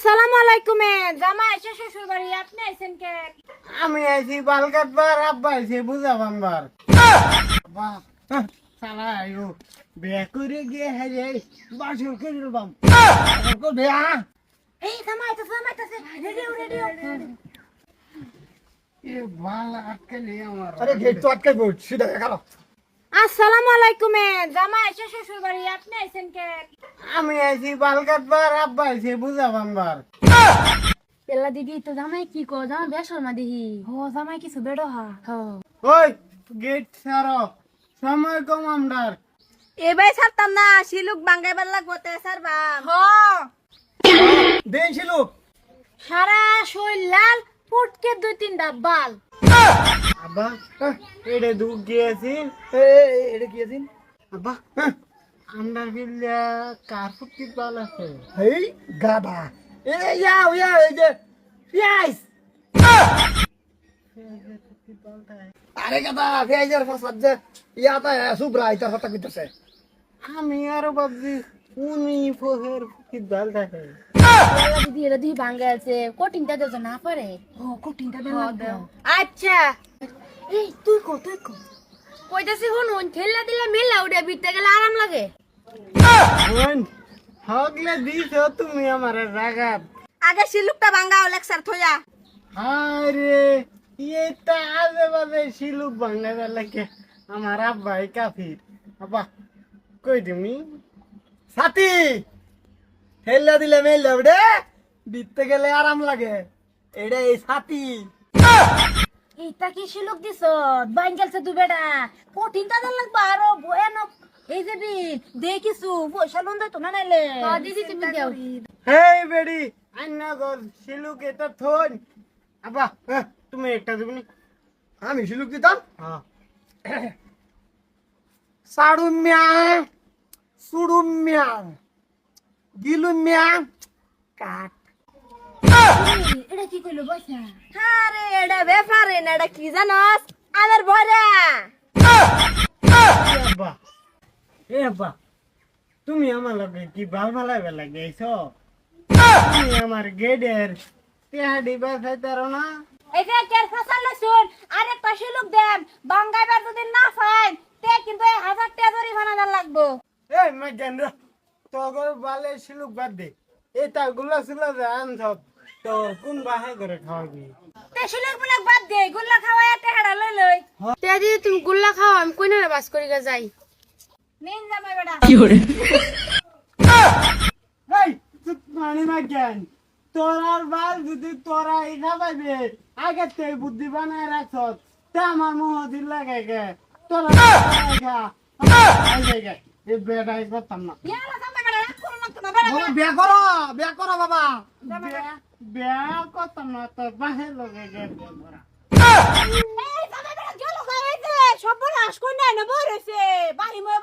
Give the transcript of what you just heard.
আসসালামু আলাইকুম জামাই এসে শ্বশুর বাড়ি আপনি আইছেন কে? আমি আইছি বাল কাটবার, আব্বা আইছে বুঝা বানবার। সালা আয়ো বিয়া করে গিয়ে হারে বাসর করে দিলাম বিয়া। এই জামাই তো রেডি এ বাল আটকালি আমার। আরে গেট তো আটকে গো সিধা খারাপ। আসসালামু আলাইকুম জামাই এসে শ্বশুর বাড়ি আপনি আইছেন কে? আমি আইছি বাল কাটবার, আব্বা আইছে বুঝা বানবার। পেলা দিদি তো জামাই কি কো জামাই বেশর মা দিহি হো জামাই কিছু বেড়ো হা ওই গেট ছাড়ো, সময় কম আমদার। এবাই ছাড়তাম না শিলুক বাঙ্গাইবার লাগবো তে ছাড়বাম হ দেন ছিল সারা শরীর লাল ফুটকে দুই তিনটা বাল আব্বা এটা দুঃখ গিয়েছি। এটা কি আছেন? আব্বা আমদার ফিরলে কার ফুটকি বাল আছে? এই গাদা এ ইয়া এই যে পিয়াইস। আরে গাদা পেঁয়াজের ফসল যে ইয়াটা সুব্রা এটা হতা কইতেছে। আমি আরো ভাবছি উনি ফোহের ফুটকি বাল থাকে। দিদি এটা দিহি বাঙ্গা আছে কোটিংটা দেও না পারে ও কোটিংটা দেও আচ্ছা এই তুই কো কইতাছি হুন ঠেলা দিলে মেলা উড়ে বিতে গেলে আরাম লাগে বোন হগলে দিছ তুমি আমার রাগাত। আগে শিলুকটা বাঙ্গাও লেকচার থইয়া আরে এটা আজে বাজে শিলুক বাংলা লাগে আমার আব্বাই কাফির। আব্বা কই তুমি সাথী হেল্লা দিলে মেল রে বিতে গেলে আরাম লাগে। এটা এই সাথী এইটা কি শিলুক দিছ বাঙ্গালছে তুই বেটা কোটিংটা দেন লাগবে আরো ভয়ানক এই যে বি দেখিছু পয়সা লোন দে তো না নাইলে দিদি তুমি দেও হেই বেডি আন্না গর শিলুক এটা থন। আব্বা তুমি একটা দিবনি? আমি শিলুক দিতাম। হ্যাঁ সাড়ুমিয়া সুড়ুমিয়া গিলুমিয়া কাট। এটা কি কইলো বসা আরে এটা বেফারে না এটা কি জানোস আমার ভরা আব্বা এ আব্বা তুমি আমার লগে কি ভাল ভালাইবে লাগাইছ? তুমি আমার গেডের তেহাডি বাসাইতারো না? এই যে কের ফসল শুন আরে পাশে লোক দেন বাঙ্গাইবার যদি না পাই তে কিন্তু 1000 টাকা জরিমানা দেন লাগবো এই মাইজানরা তগর বালে শিলুক বাদ দে। এটা গুলা সুলা জান সব তোর কোন বাহে করে খাওয়াবি? তে শিলুক মুলক বাদ দে গুল্লা খাওয়া এতে হাড়া লই লই তে যদি তুমি গুল্লা খাও আমি কইনা বাস করি গা যাই নিন জামাই বেটা এই তুই পানি মাইজান তোরার বাল যদি তোরা ইখা পাইবে আগে তে বুদ্ধি বানায় রাখছ তে আমার মুহ দিল লাগে গে তোরা লাগা এই বেড়াই করতাম না। ইয়ালা জামাই বেটা রাখ করো না তো বেটা বিয়া করো বাবা। বেয়া করতাম না তোর বাহে লগে গে ধরা। এই জামাই বেটা গেল গায়ে যে সব বড় আস কই না বই রইছে বাড়ি মই